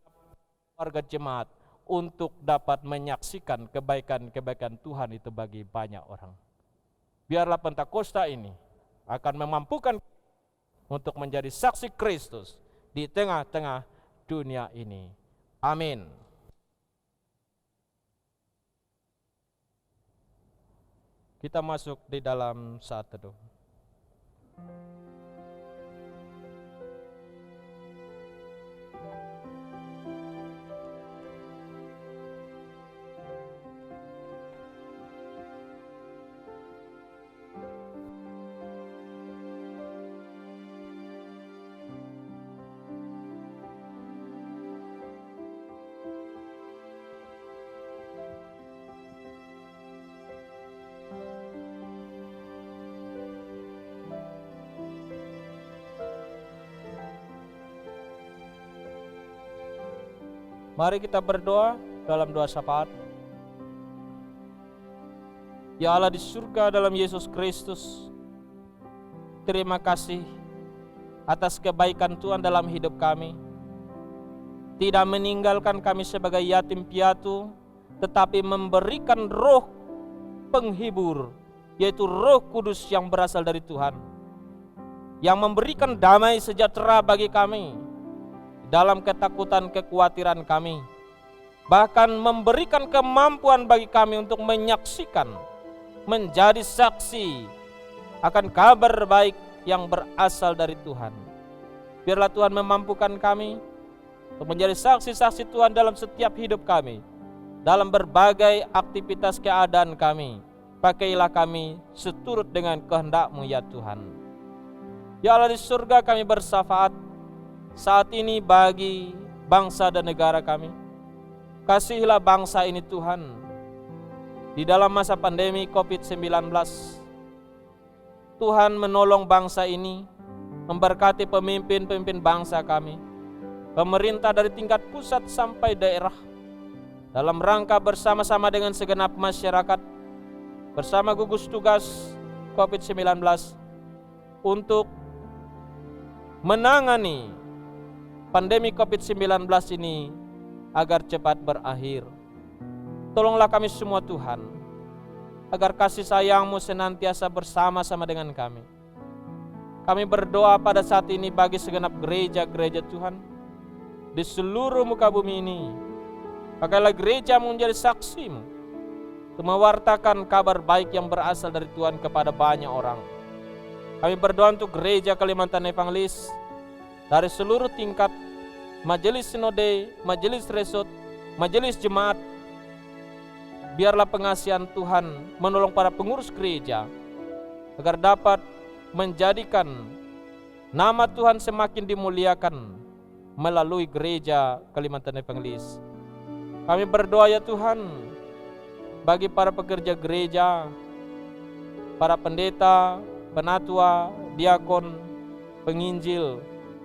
warga jemaat untuk dapat menyaksikan kebaikan-kebaikan Tuhan itu bagi banyak orang. Biarlah Pentakosta ini akan memampukan untuk menjadi saksi Kristus di tengah-tengah dunia ini. Amin. Kita masuk di dalam saat teduh. Mari kita berdoa dalam doa syafaat. Ya Allah di surga dalam Yesus Kristus, terima kasih atas kebaikan Tuhan dalam hidup kami. Tidak meninggalkan kami sebagai yatim piatu, tetapi memberikan roh penghibur, yaitu Roh Kudus yang berasal dari Tuhan, yang memberikan damai sejahtera bagi kami dalam ketakutan kekhawatiran kami, bahkan memberikan kemampuan bagi kami untuk menyaksikan, menjadi saksi akan kabar baik yang berasal dari Tuhan. Biarlah Tuhan memampukan kami untuk menjadi saksi-saksi Tuhan dalam setiap hidup kami, dalam berbagai aktivitas keadaan kami. Pakailah kami seturut dengan kehendak-Mu ya Tuhan. Ya Allah di surga, kami bersyafaat saat ini bagi bangsa dan negara kami. Kasihilah bangsa ini Tuhan. Di dalam masa pandemi COVID-19, Tuhan menolong bangsa ini, memberkati pemimpin-pemimpin bangsa kami, pemerintah dari tingkat pusat sampai daerah, dalam rangka bersama-sama dengan segenap masyarakat, bersama gugus tugas COVID-19 untuk menangani pandemi COVID-19 ini agar cepat berakhir. Tolonglah kami semua Tuhan, agar kasih sayang-Mu senantiasa bersama-sama dengan kami. Kami berdoa pada saat ini bagi segenap gereja-gereja Tuhan di seluruh muka bumi ini. Pakailah gereja menjadi saksi-Mu untuk mewartakan kabar baik yang berasal dari Tuhan kepada banyak orang. Kami berdoa untuk gereja Kalimantan Evangelis, dari seluruh tingkat, majelis sinode, majelis resort, majelis jemaat. Biarlah pengasihan Tuhan menolong para pengurus gereja agar dapat menjadikan nama Tuhan semakin dimuliakan melalui gereja Kalimantan Evangelis. Kami berdoa ya Tuhan, bagi para pekerja gereja, para pendeta, penatua, diakon, penginjil,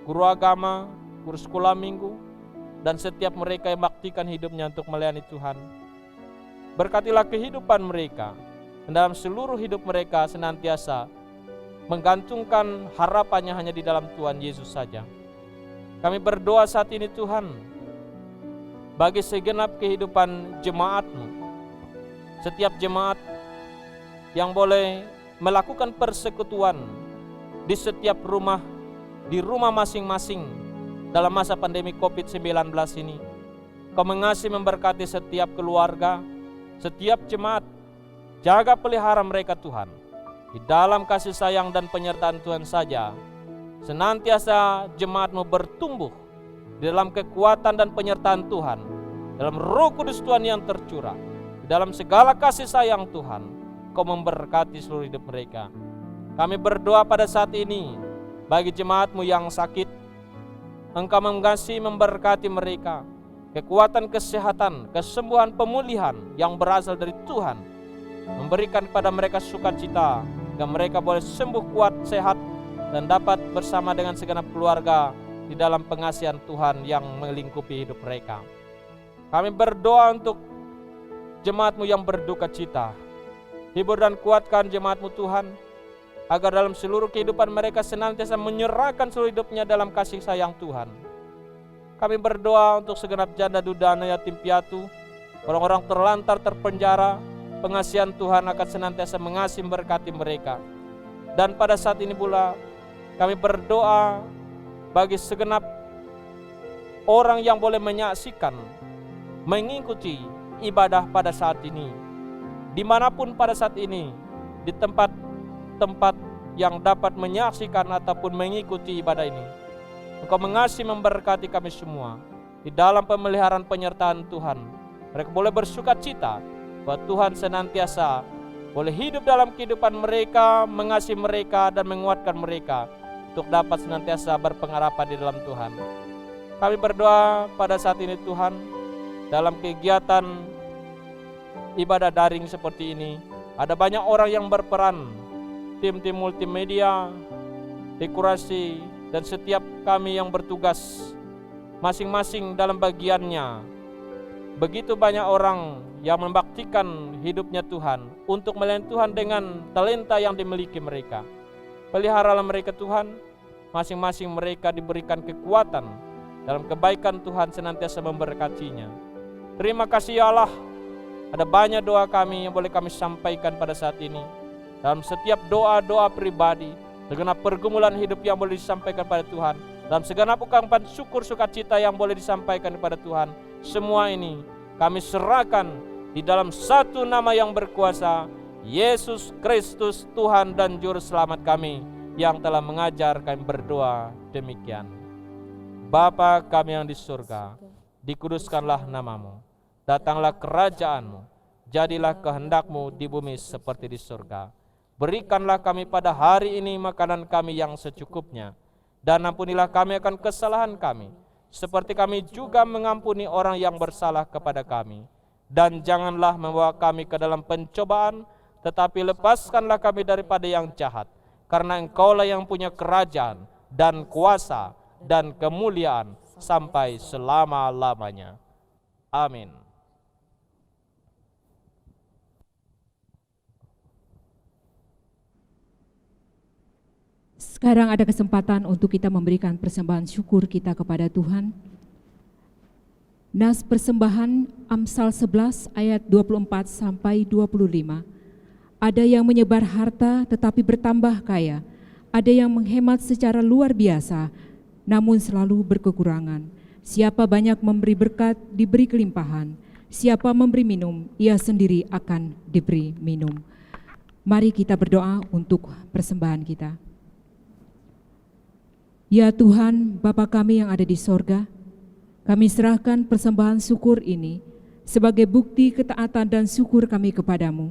guru agama, guru sekolah minggu, dan setiap mereka yang baktikan hidupnya untuk melayani Tuhan. Berkatilah kehidupan mereka, dan dalam seluruh hidup mereka senantiasa menggantungkan harapannya hanya di dalam Tuhan Yesus saja. Kami berdoa saat ini Tuhan, bagi segenap kehidupan jemaat-Mu, setiap jemaat yang boleh melakukan persekutuan di setiap rumah, di rumah masing-masing dalam masa pandemi COVID-19 ini. Kau mengasihi memberkati setiap keluarga, setiap jemaat. Jaga pelihara mereka Tuhan, di dalam kasih sayang dan penyertaan Tuhan saja. Senantiasa jemaat-Mu bertumbuh di dalam kekuatan dan penyertaan Tuhan, dalam Roh Kudus Tuhan yang tercurah, di dalam segala kasih sayang Tuhan. Kau memberkati seluruh hidup mereka. Kami berdoa pada saat ini bagi jemaat-Mu yang sakit. Engkau mengasihi memberkati mereka, kekuatan kesehatan, kesembuhan, pemulihan yang berasal dari Tuhan, memberikan kepada mereka sukacita, agar mereka boleh sembuh, kuat, sehat, dan dapat bersama dengan segenap keluarga di dalam pengasihan Tuhan yang melingkupi hidup mereka. Kami berdoa untuk jemaat-Mu yang berduka cita. Hibur dan kuatkan jemaat-Mu Tuhan, agar dalam seluruh kehidupan mereka senantiasa menyerahkan seluruh hidupnya dalam kasih sayang Tuhan. Kami berdoa untuk segenap janda duda yatim piatu, orang-orang terlantar terpenjara. Pengasihan Tuhan akan senantiasa mengasihi memberkati mereka. Dan pada saat ini pula kami berdoa bagi segenap orang yang boleh menyaksikan, mengikuti ibadah pada saat ini, dimanapun pada saat ini, di tempat yang dapat menyaksikan ataupun mengikuti ibadah ini. Engkau mengasihi memberkati kami semua di dalam pemeliharaan penyertaan Tuhan. Mereka boleh bersukacita bahwa Tuhan senantiasa boleh hidup dalam kehidupan mereka, mengasihi mereka dan menguatkan mereka untuk dapat senantiasa berpengharapan di dalam Tuhan. Kami berdoa pada saat ini Tuhan, dalam kegiatan ibadah daring seperti ini, ada banyak orang yang berperan, tim-tim multimedia, dekorasi, dan setiap kami yang bertugas masing-masing dalam bagiannya. Begitu banyak orang yang membaktikan hidupnya Tuhan untuk melayani Tuhan dengan talenta yang dimiliki mereka. Peliharalah mereka Tuhan, masing-masing mereka diberikan kekuatan dalam kebaikan Tuhan senantiasa memberkatinya. Terima kasih ya Allah, ada banyak doa kami yang boleh kami sampaikan pada saat ini. Dalam setiap doa-doa pribadi, segenap pergumulan hidup yang boleh disampaikan pada Tuhan, dalam segenap ungkapan syukur sukacita yang boleh disampaikan kepada Tuhan, semua ini kami serahkan di dalam satu nama yang berkuasa, Yesus Kristus Tuhan dan Juru Selamat kami, yang telah mengajar kami berdoa demikian. Bapa kami yang di surga, dikuduskanlah namamu, datanglah kerajaan-Mu, jadilah kehendak-Mu di bumi seperti di surga. Berikanlah kami pada hari ini makanan kami yang secukupnya, dan ampunilah kami akan kesalahan kami, seperti kami juga mengampuni orang yang bersalah kepada kami. Dan janganlah membawa kami ke dalam pencobaan, tetapi lepaskanlah kami daripada yang jahat, karena Engkaulah yang punya kerajaan dan kuasa dan kemuliaan sampai selama-lamanya. Amin. Sekarang ada kesempatan untuk kita memberikan persembahan syukur kita kepada Tuhan. Nas persembahan Amsal 11 ayat 24 sampai 25. Ada yang menyebar harta tetapi bertambah kaya, ada yang menghemat secara luar biasa namun selalu berkekurangan. Siapa banyak memberi berkat diberi kelimpahan, siapa memberi minum ia sendiri akan diberi minum. Mari kita berdoa untuk persembahan kita. Ya Tuhan, Bapa kami yang ada di sorga, kami serahkan persembahan syukur ini sebagai bukti ketaatan dan syukur kami kepadamu.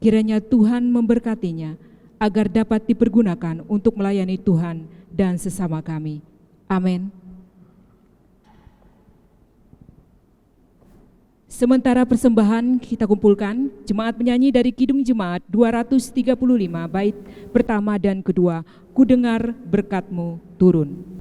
Kiranya Tuhan memberkatinya, agar dapat dipergunakan untuk melayani Tuhan dan sesama kami. Amin. Sementara persembahan kita kumpulkan, jemaat penyanyi dari Kidung Jemaat 235 bait pertama dan kedua, Ku dengar berkat-Mu turun.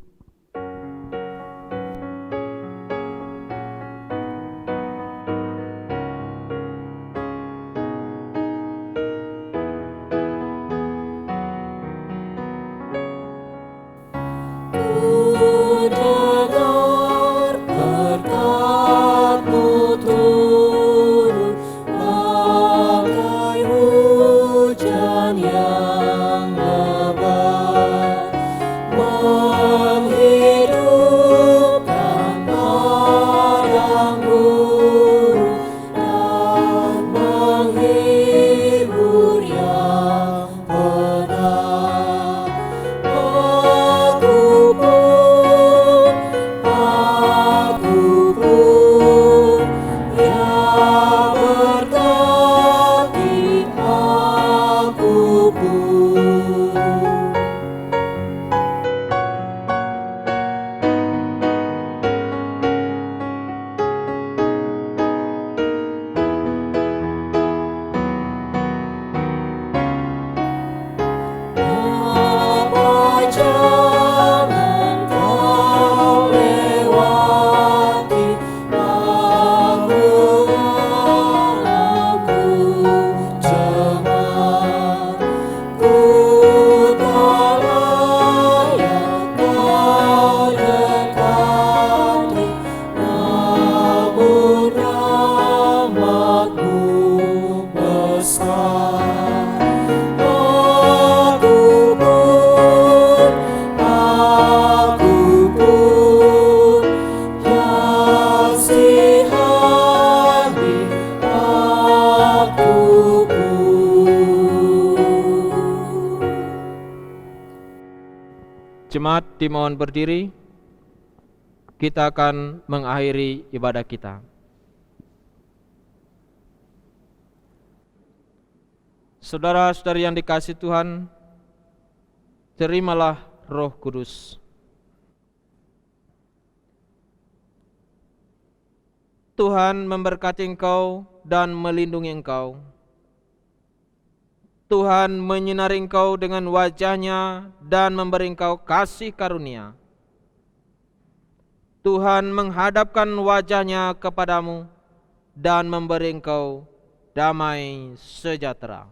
Jemaat dimohon berdiri, kita akan mengakhiri ibadah kita. Saudara-saudari yang dikasihi Tuhan, terimalah Roh Kudus. Tuhan memberkati engkau dan melindungi engkau. Tuhan menyinari engkau dengan wajah-Nya dan memberi engkau kasih karunia. Tuhan menghadapkan wajah-Nya kepadamu dan memberi engkau damai sejahtera.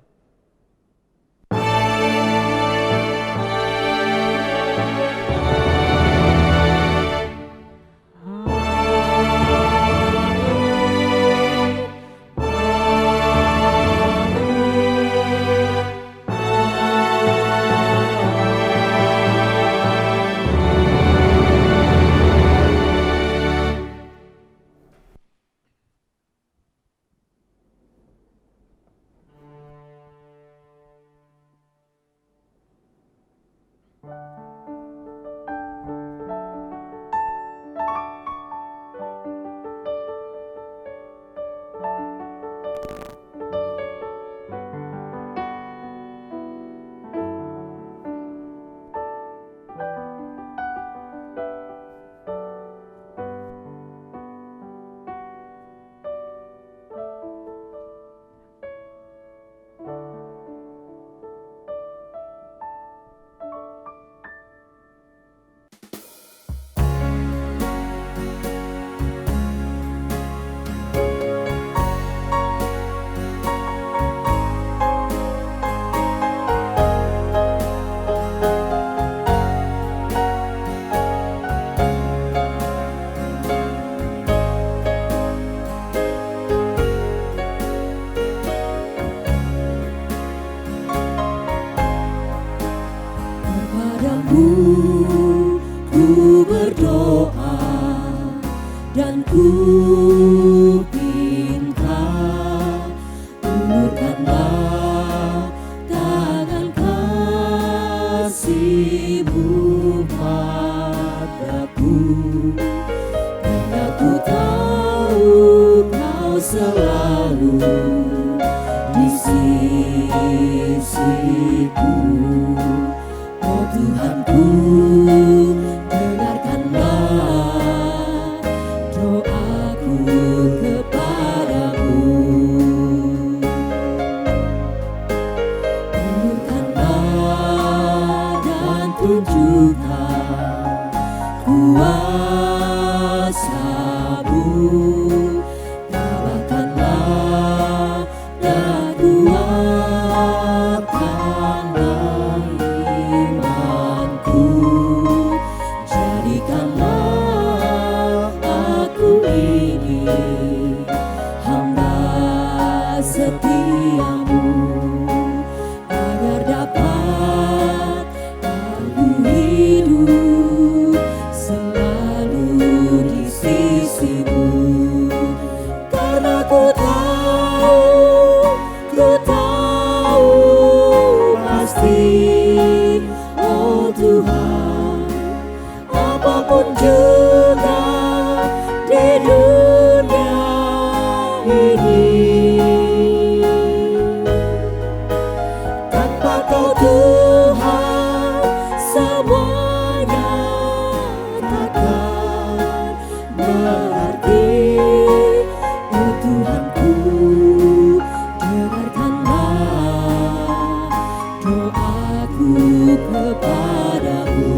Ku berdoa dan ku pinta, ulurkanlah tangan kasih-Mu padaku, karena ku tahu Kau selalu di sisiku. kuasa-Mu, tambahkanlah dan kuatkanlah imanku, jadikanlah aku ini hamba setia-Mu, agar dapat aku hidup selalu di sisi-Mu. Karena ku tahu pasti, oh Tuhan, apapun juga di dunia ini, tanpa Kau Tuhan semuanya takkan berarti. Oh Tuhanku, dengarkanlah doaku kepadamu.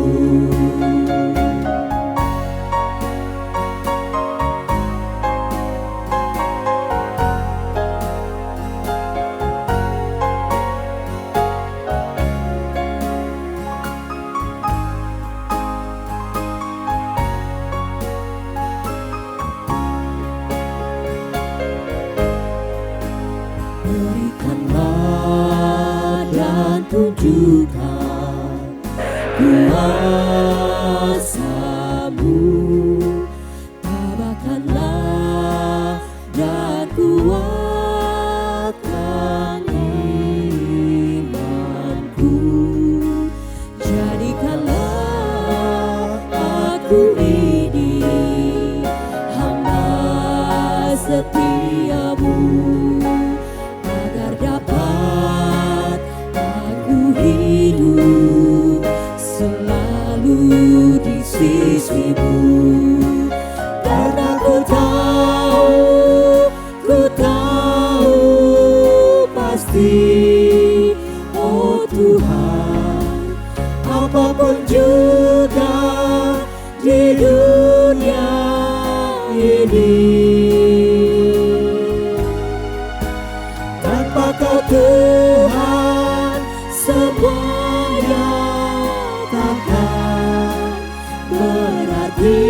Berikanlah dan tunjukkan kuasa-Mu, tambahkanlah dan kuatkan imanku, jadikanlah aku ini hamba setia-Mu, agar dapat aku hidup selalu di sisi-Mu. Karena ku tahu pasti, oh Tuhan, apapun juga di dunia ini, tanpa Kau Tuhan semuanya takkan berarti.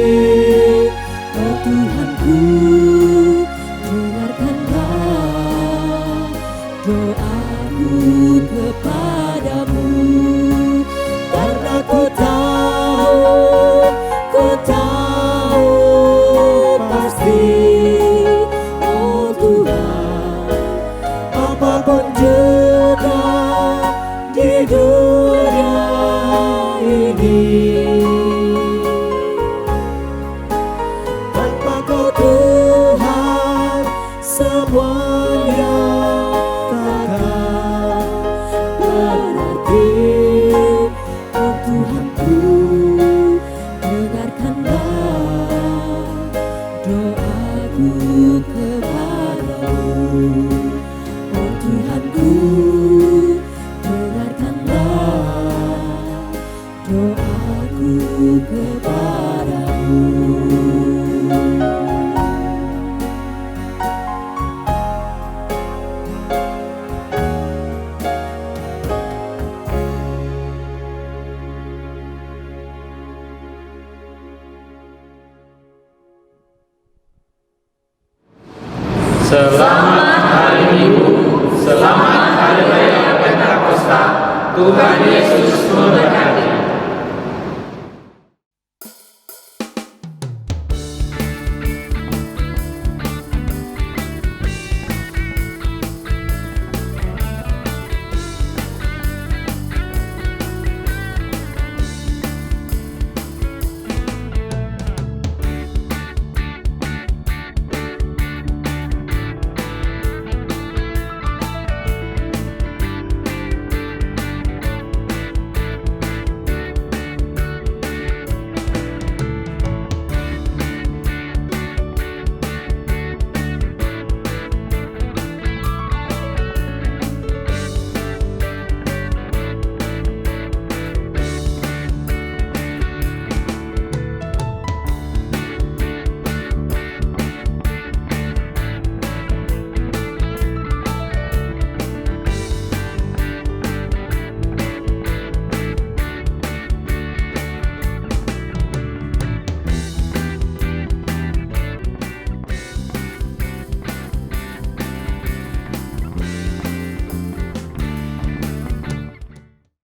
Oh Tuhanku, dengarkanlah doaku kepadamu. Karena ku tahu pasti, oh Tuhan, apapun juga di dunia ini, tanpa Kau Tuhan semuanya takkan berarti. Oh Tuhanku, dengarkanlah doaku kepadamu. Oh Tuhanku, dengarkanlah doaku kepadamu. Selamat hari Minggu, selamat hari raya Pentakosta. Tuhan Yesus memberkati.